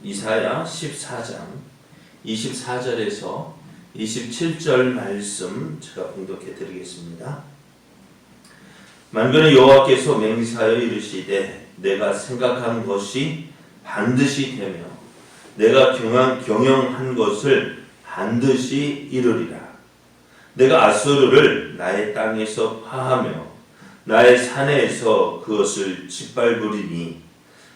이사야 14장 24절에서 27절 말씀 제가 봉독해 드리겠습니다. 만군의 여호와께서 맹세하여 이르시되 내가 생각한 것이 반드시 되며 내가 경영한 것을 반드시 이루리라. 내가 아수르를 나의 땅에서 파하며 나의 산에서 그것을 짓밟으리니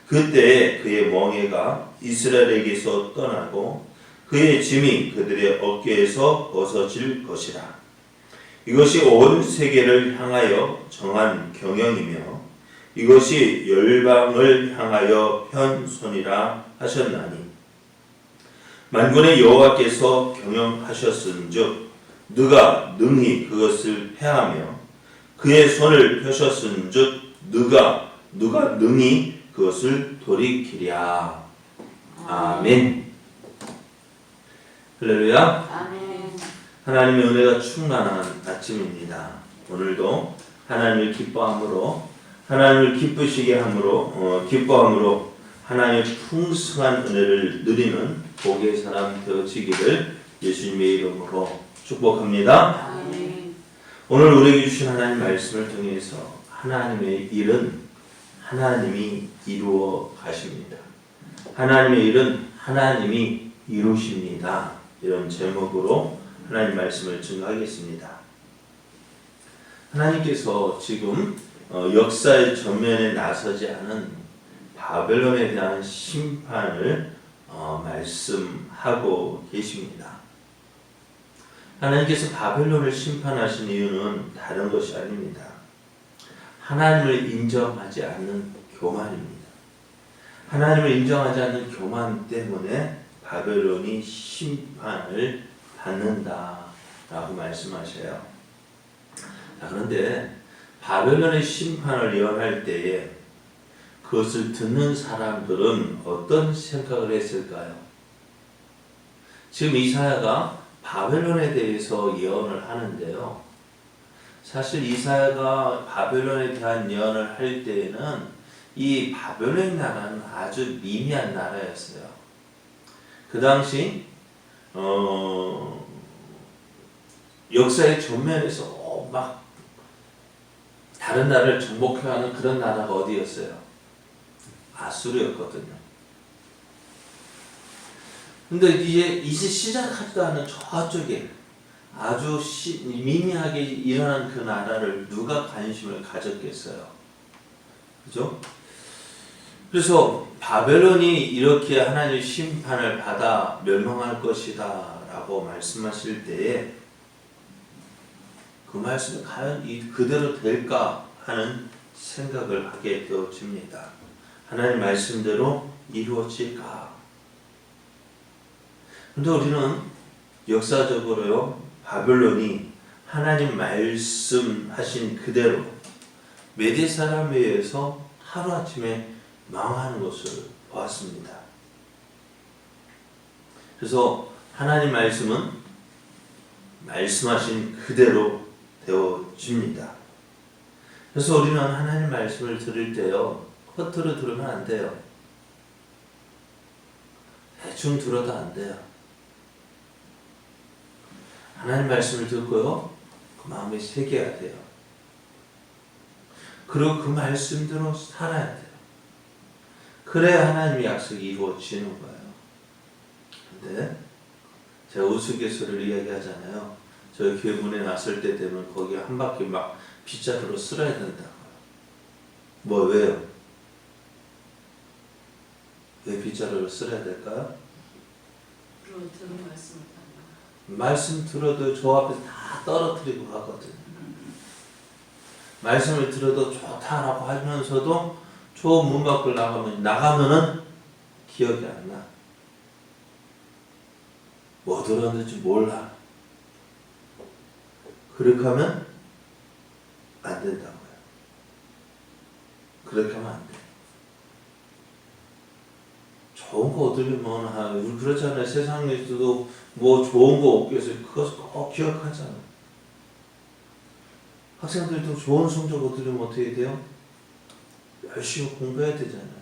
그때에 그의 멍에가 이스라엘에게서 떠나고 그의 짐이 그들의 어깨에서 벗어질 것이라. 이것이 온 세계를 향하여 정한 경영이며 이것이 열방을 향하여 편 손이라 하셨나니 만군의 여호와께서 경영하셨은즉 누가 능히 그것을 패하며 그의 손을 펴셨은즉 누가 능히 그것을 돌이키랴. 아멘. 할렐루야. 아멘. 하나님의 은혜가 충만한 아침입니다. 오늘도 하나님을 기뻐함으로 하나님을 기쁘시게 함으로 기뻐함으로 하나님의 풍성한 은혜를 누리는 복의 사람 되어지기를 예수님의 이름으로 축복합니다. 아멘. 오늘 우리에게 주신 하나님 말씀을 통해서 하나님의 일은 하나님이 이루어 가십니다. 하나님의 일은 하나님이 이루십니다. 이런 제목으로 하나님 말씀을 증거하겠습니다. 하나님께서 지금 역사의 전면에 나서지 않은 바벨론에 대한 심판을 말씀하고 계십니다. 하나님께서 바벨론을 심판하신 이유는 다른 것이 아닙니다. 하나님을 인정하지 않는 교만입니다. 하나님을 인정하지 않는 교만 때문에 바벨론이 심판을 받는다라고 말씀하셔요. 그런데 바벨론의 심판을 예언할 때에 그것을 듣는 사람들은 어떤 생각을 했을까요? 지금 이사야가 바벨론에 대해서 예언을 하는데요. 사실 이사야가 바벨론에 대한 예언을 할 때에는 이 바벨론 나라는 아주 미미한 나라였어요. 그 당시 역사의 전면에서 막 다른 나라를 정복해가는 그런 나라가 어디였어요? 아수르였거든요. 근데 이제 시작하지도 않은 저쪽에 아주 미미하게 일어난 그 나라를 누가 관심을 가졌겠어요? 그죠? 그래서 바벨론이 이렇게 하나님의 심판을 받아 멸망할 것이다 라고 말씀하실 때에 그 말씀이 과연 그대로 될까 하는 생각을 하게 되어집니다. 하나님 말씀대로 이루어질까? 그런데 우리는 역사적으로요, 바벨론이 하나님 말씀하신 그대로 메대 사람에 의해서 하루아침에 망하는 것을 보았습니다. 그래서 하나님 말씀은 말씀하신 그대로 되어집니다. 그래서 우리는 하나님 말씀을 들을 때요, 허투루 들으면 안 돼요. 대충 들어도 안 돼요. 하나님 말씀을 듣고요, 그 마음에 새겨야 돼요. 그리고 그 말씀대로 살아야 돼요. 그래야 하나님의 약속이 이루어지는 거예요. 근데 제가 우스갯소리를 이야기하잖아요. 저희 교회 문에 나설 때 되면 거기 한 바퀴 막 빗자루로 쓸어야 된다고요. 뭐 왜요? 왜 빗자루를 쓸어야 될까요? 들은 말씀을 말씀 들어도 저 앞에서 다 떨어뜨리고 가거든요. 말씀을 들어도 좋다라고 하면서도 저 문 밖을 나가면은 기억이 안 나. 뭐 들었는지 몰라. 그렇게 하면 안 된다고요. 그렇게 하면 안 돼. 좋은 거 얻으려면 우리 그렇잖아요. 세상에서도 뭐 좋은 거 얻기 위해서 그것을 꼭 기억하잖아. 학생들도 좋은 성적 얻으려면 어떻게 돼요? 열심히 공부해야 되잖아요.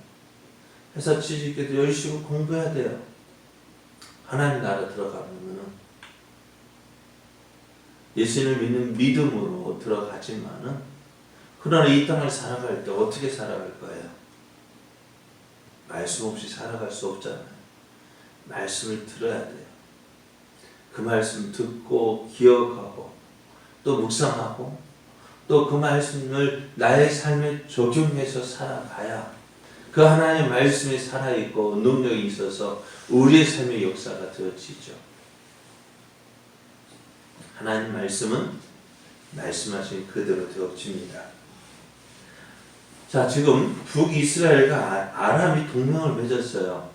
회사 취직해도 열심히 공부해야 돼요. 하나님 나라 들어가면은 예수님을 믿는 믿음으로 들어가지만은 그러나 이 땅을 살아갈 때 어떻게 살아갈 거예요? 말씀 없이 살아갈 수 없잖아요. 말씀을 들어야 돼요. 그 말씀 듣고 기억하고 또 묵상하고 또 그 말씀을 나의 삶에 적용해서 살아가야 그 하나님의 말씀이 살아있고 능력이 있어서 우리의 삶의 역사가 되어지죠. 하나님 말씀은 말씀하신 그대로 되어집니다. 자, 지금 북이스라엘과 아람이 동맹을 맺었어요.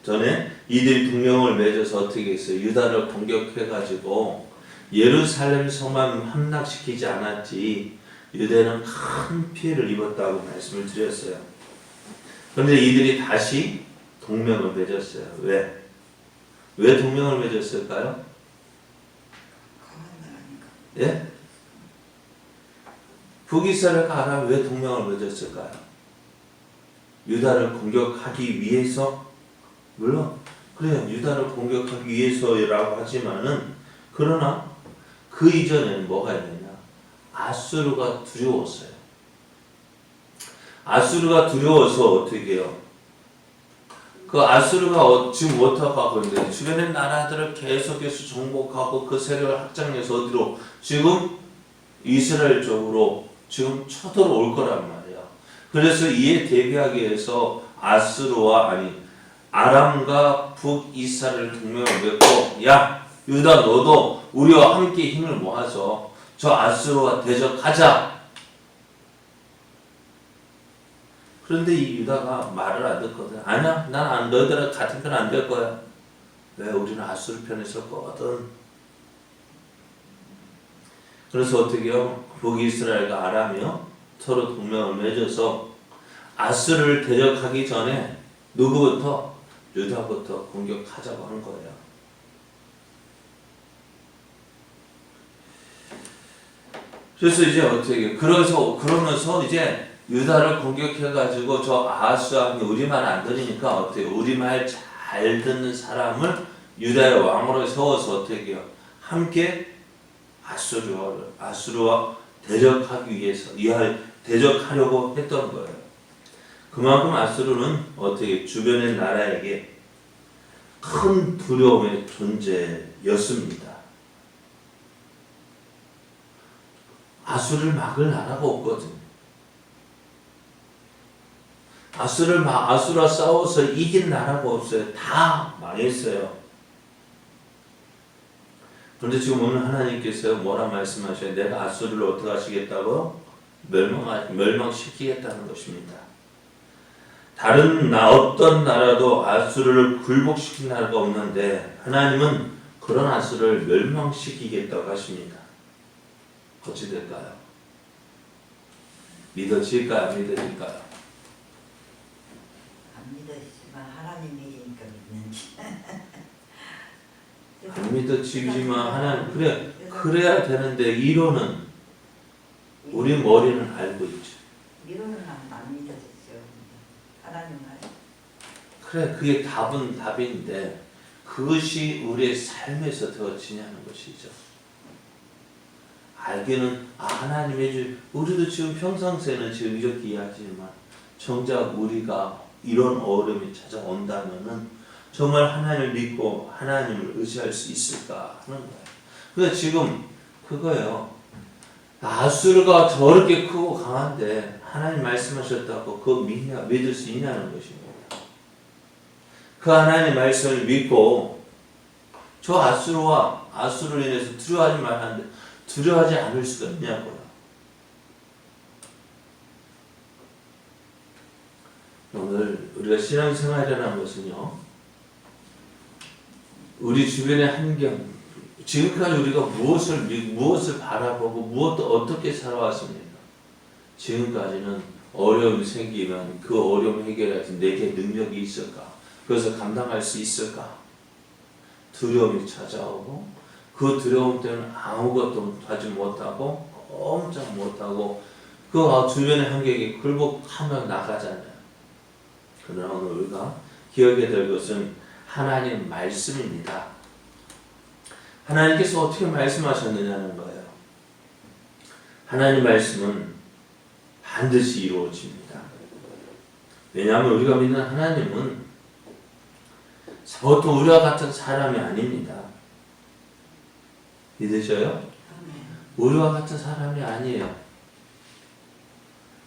전에 이들이 동맹을 맺어서 어떻게 했어요? 유다를 공격해가지고 예루살렘 성만 함락시키지 않았지 유대는 큰 피해를 입었다고 말씀을 드렸어요. 그런데 이들이 다시 동맹을 맺었어요. 왜? 왜 동맹을 맺었을까요? 예? 북이스라엘과 아람이 왜 동맹을 맺었을까요? 유다를 공격하기 위해서? 물론 그래요. 유다를 공격하기 위해서라고 하지만은 그러나 그 이전에는 뭐가 있느냐? 아수르가 두려웠어요. 아수르가 두려워서 어떻게 해요? 그 아수르가 지금 어떻게 하고 있는데 주변의 나라들을 계속해서 정복하고 그 세력을 확장해서 어디로? 지금 이스라엘 쪽으로 지금 쳐들어올 거란 말이에요. 그래서 이에 대비하기 위해서 아람과 북이스라엘 동맹을 맺고 야 유다 너도 우리와 함께 힘을 모아서 저 아수르와 대적하자. 그런데 이 유다가 말을 안 듣거든. 아니야, 난 너희들은 같은 편 안 될 거야. 왜? 우리는 아수르 편에 섰거든. 그래서 어떻게 해요? 북이스라엘과 아람이요 서로 동맹을 맺어서 아수르를 대적하기 전에 누구부터? 유다부터 공격하자고 하는 거예요. 그래서 이제 어떻게 그러면서 이제 유다를 공격해가지고 저 아하스왕이 우리 말 안 들으니까 어떻게 우리 말 잘 듣는 사람을 유다의 왕으로 세워서 어떻게 해요? 함께 아수르와 대적하기 위해서 대적하려고 했던 거예요. 그만큼 아수르는 어떻게 주변의 나라에게 큰 두려움의 존재였습니다. 아수르를 막을 나라가 없거든. 아수르와 싸워서 이긴 나라가 없어요. 다 망했어요. 그런데 지금 오늘 하나님께서 뭐라 말씀하셔요? 내가 아수르를 어떻게 하시겠다고? 멸망시키겠다는 것입니다. 어떤 나라도 아수르를 굴복시킨 나라가 없는데 하나님은 그런 아수르를 멸망시키겠다고 하십니다. 어찌 될까요? 믿어질까요? 안 믿어질까요? 안 믿어지지만 하나님 일이니까 믿는지. 안 믿어지지만 하나님 그래야 되는데 이론은 우리 머리는 알고 있죠. 이론은 안 믿어지죠. 하나님 말. 그래 그게 답인데 그것이 우리의 삶에서 되어지냐는 것이죠. 알기는 하나님 해줄 우리도 지금 평상시에는 지금 이렇게 이해하지만 정작 우리가 이런 어려움이 찾아온다면은 정말 하나님을 믿고 하나님을 의지할 수 있을까 하는 거예요. 그래서 지금 그거예요. 아수르가 저렇게 크고 강한데 하나님 말씀하셨다고 그거 믿을 수 있냐는 것입니다. 그 하나님 말씀을 믿고 저 아수르로 인해서 두려워하지 말라는데 두려워하지 않을 수가 있냐고요. 오늘 우리가 신앙생활이라는 것은요, 우리 주변의 환경, 지금까지 우리가 무엇을 바라보고 무엇도 어떻게 살아왔습니까? 지금까지는 어려움이 생기면 그 어려움 해결할 때 내게 능력이 있을까? 그래서 감당할 수 있을까? 두려움이 찾아오고 그 두려움 때문에 아무것도 하지 못하고 꼼짝 못하고 그 주변의 환경에 굴복하며 나가잖아요. 그러나 오늘 우리가 기억해야 될 것은 하나님 말씀입니다. 하나님께서 어떻게 말씀하셨느냐는 거예요. 하나님 말씀은 반드시 이루어집니다. 왜냐하면 우리가 믿는 하나님은 보통 우리와 같은 사람이 아닙니다. 믿으셔요? 아멘. 우리와 같은 사람이 아니에요.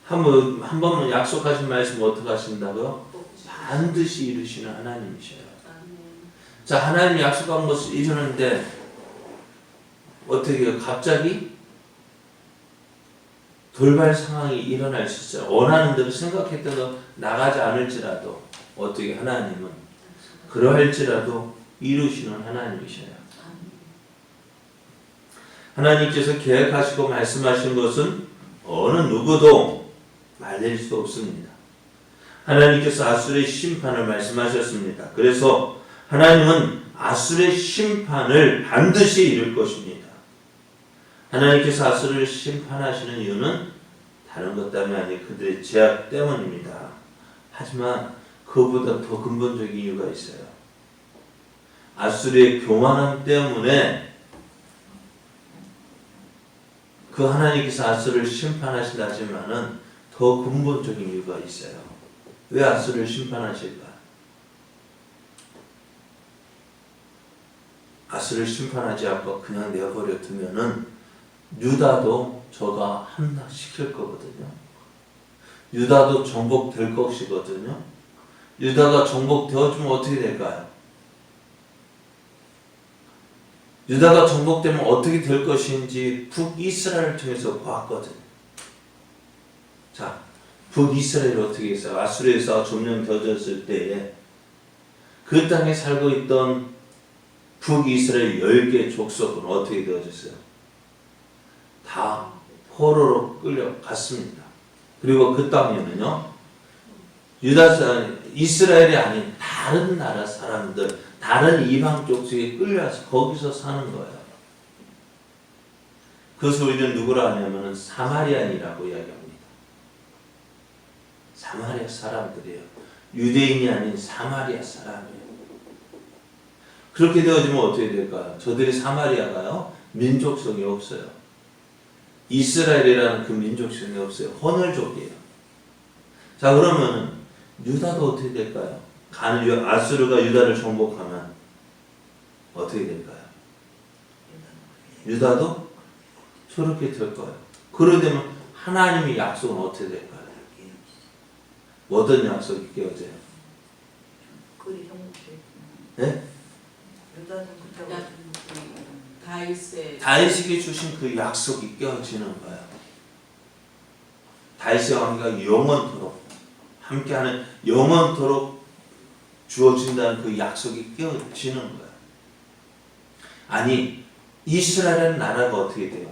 한 번은 약속하신 말씀 어떻게 하신다고요? 반드시 이루시는 하나님이셔요. 아멘. 자, 하나님 약속한 것을 이루는데 어떻게 해요? 갑자기 돌발 상황이 일어날 수 있어요. 원하는 대로 생각했던 대로 나가지 않을지라도 어떻게 하나님은 그러할지라도 이루시는 하나님이셔요. 하나님께서 계획하시고 말씀하신 것은 어느 누구도 말릴 수 없습니다. 하나님께서 아수르의 심판을 말씀하셨습니다. 그래서 하나님은 아수르의 심판을 반드시 이룰 것입니다. 하나님께서 아수르를 심판하시는 이유는 다른 것 때문이 아니 그들의 죄악 때문입니다. 하지만 그보다 더 근본적인 이유가 있어요. 아수르의 교만함 때문에 그 하나님께서 아수르를 심판하신다지만은 더 근본적인 이유가 있어요. 왜 아수르를 심판하실까? 아수르를 심판하지 않고 그냥 내버려 두면은 유다도 저가 함락시킬 거거든요. 유다도 정복될 것이거든요. 유다가 정복되어주면 어떻게 될까요? 유다가 정복되면 어떻게 될 것인지 북이스라엘을 통해서 보았거든요. 자, 북이스라엘이 어떻게 했어요? 아수르에서 점령되어졌을 때에 그 땅에 살고 있던 북이스라엘 10개 족속은 어떻게 되어졌어요? 다 포로로 끌려갔습니다. 그리고 그 땅에는요, 이스라엘이 아닌 다른 나라 사람들, 다른 이방 족속에 끌려와서 거기서 사는 거예요. 그것을 우리는 누구라 하냐면 사마리안이라고 이야기합니다. 사마리아 사람들이에요. 유대인이 아닌 사마리아 사람이에요. 그렇게 되어지면 어떻게 될까요? 저들이 사마리아가요, 민족성이 없어요. 이스라엘이라는 그 민족성이 없어요. 헌혈족이에요. 자, 그러면 유다도 어떻게 될까요? 아수르가 유다를 정복하면 어떻게 될까요? 유다도 저렇게 될 거예요. 그러게 되면 하나님의 약속은 어떻게 될까요? 어떤 약속이 깨어져요? 그리 정복해. 네? 유다 정복하고 다윗에게 주신 그 약속이 깨어지는 거예요. 다윗의 왕위가 영원토록 함께하는 영원토록 주어진다는 그 약속이 깨어지는 거예요. 아니, 이스라엘은 나라가 어떻게 돼요?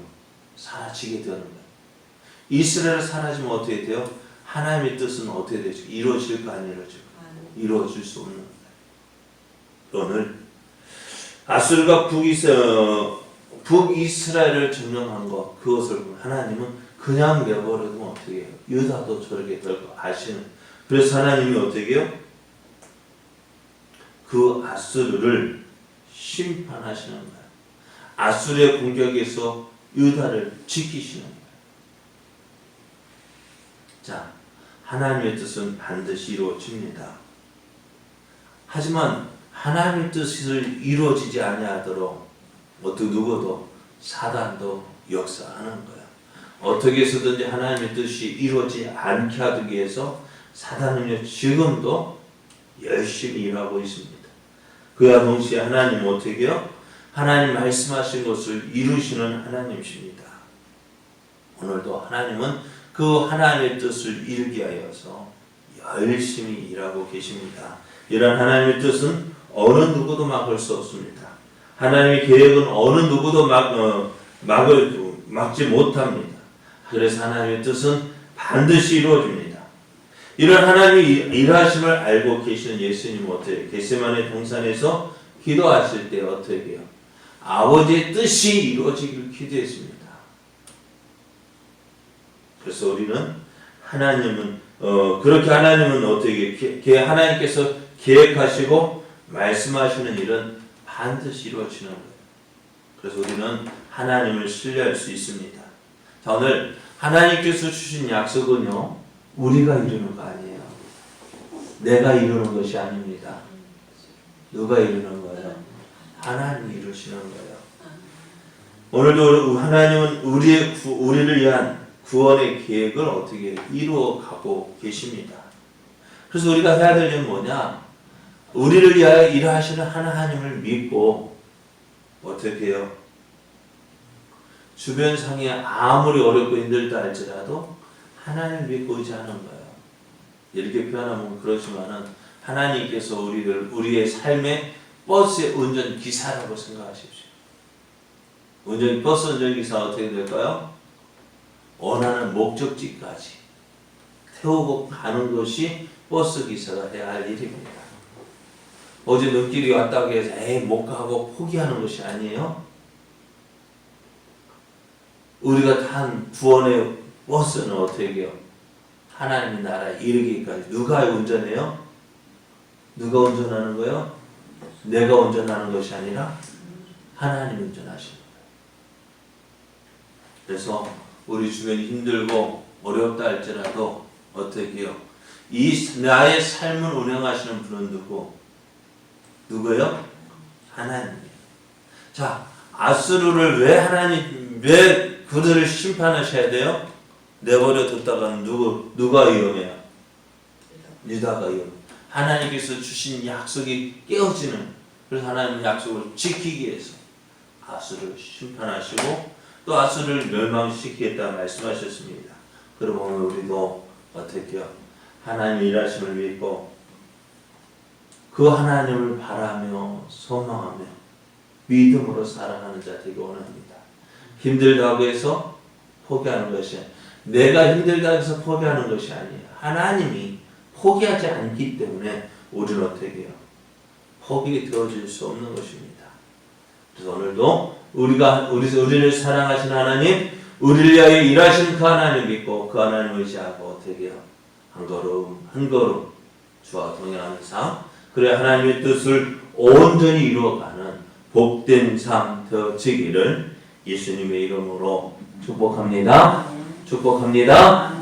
사라지게 되는 거예요. 이스라엘이 사라지면 어떻게 돼요? 하나님의 뜻은 어떻게 되죠? 이루어질까 안 이루어질까? 이루어질 수 없는 거예요. 오늘 아수르가 북이스라엘을 점령한 것, 그것을 보면 하나님은 그냥 내버려두면 어떻게 해요? 유다도 저렇게 될 거 아시는. 그래서 하나님이 어떻게 해요? 그 아수르를 심판하시는 거예요. 아수르의 공격에서 유다를 지키시는 거예요. 자, 하나님의 뜻은 반드시 이루어집니다. 하지만 하나님의 뜻을 이루어지지 아니하도록 누구도 사단도 역사하는 거예요. 어떻게 해서든지 하나님의 뜻이 이루어지지 않게 하기 위해서 사단은요, 지금도 열심히 일하고 있습니다. 그와 동시에 하나님은 어떻게 해요? 하나님 말씀하신 것을 이루시는 하나님이십니다. 오늘도 하나님은 그 하나님의 뜻을 이루기 위하여서 열심히 일하고 계십니다. 이런 하나님의 뜻은 어느 누구도 막을 수 없습니다. 하나님의 계획은 어느 누구도 막지 못합니다. 그래서 하나님의 뜻은 반드시 이루어집니다. 이런 하나님의 일하심을 알고 계시는 예수님은 어떻게 해요? 겟세마네 동산에서 기도하실 때 어떻게 해요? 아버지의 뜻이 이루어지길 기도했습니다. 그래서 우리는 하나님은 그렇게 하나님은 어떻게 하나님께서 계획하시고 말씀하시는 일은 반드시 이루어지는 거예요. 그래서 우리는 하나님을 신뢰할 수 있습니다. 자, 오늘 하나님께서 주신 약속은요, 우리가 이루는 거 아니에요. 내가 이루는 것이 아닙니다. 누가 이루는 거예요? 하나님이 이루시는 거예요. 오늘도 하나님은 우리를 위한 구원의 계획을 어떻게 이루어가고 계십니다. 그래서 우리가 해야 될 일은 뭐냐? 우리를 위하여 일하시는 하나님을 믿고 어떻게 해요? 주변 상황이 아무리 어렵고 힘들다 할지라도 하나님을 믿고 의지하는 거예요. 이렇게 표현하면 그렇지만은 하나님께서 우리의 삶의 버스의 운전기사라고 생각하십시오. 버스 운전기사 어떻게 될까요? 원하는 목적지까지 태우고 가는 것이 버스 기사가 해야 할 일입니다. 어제 눈길이 왔다고 해서 못 가고 포기하는 것이 아니에요. 우리가 탄 구원의 버스는 어떻게 해요? 하나님의 나라에 이르기까지. 누가 운전해요? 누가 운전하는 거예요? 내가 운전하는 것이 아니라 하나님이 운전하시는 거예요. 그래서 우리 주변이 힘들고 어렵다 할지라도 어떻게 해요? 나의 삶을 운행하시는 분은 누구예요? 하나님이에요. 자, 아수르를 왜 그들을 심판하셔야 돼요? 내버려 뒀다가는 누가 위험해요? 유다가 위험해요. 하나님께서 주신 약속이 깨어지는, 그래서 하나님의 약속을 지키기 위해서 아수르를 심판하시고 또 아수르를 멸망시키겠다 말씀하셨습니다. 그러면 우리도 어떻게 해요? 하나님 일하심을 믿고 그 하나님을 바라며 소망하며 믿음으로 살아가는 자 되기 원합니다. 힘들다고 해서 포기하는 것이 아니에요. 내가 힘들다고 해서 포기하는 것이 아니에요. 하나님이 포기하지 않기 때문에 우리는 어떻게 해요? 포기되어질 수 없는 것입니다. 그래서 오늘도 우리를 사랑하시는 하나님, 우리를 위하여 일하시는 그 하나님 믿고 그 하나님을 의지하고 어떻게 해요? 한 걸음 한 걸음 주와 동행하는 삶, 그래 하나님의 뜻을 온전히 이루어가는 복된 삶 되어지기를 예수님의 이름으로 축복합니다. 축복합니다.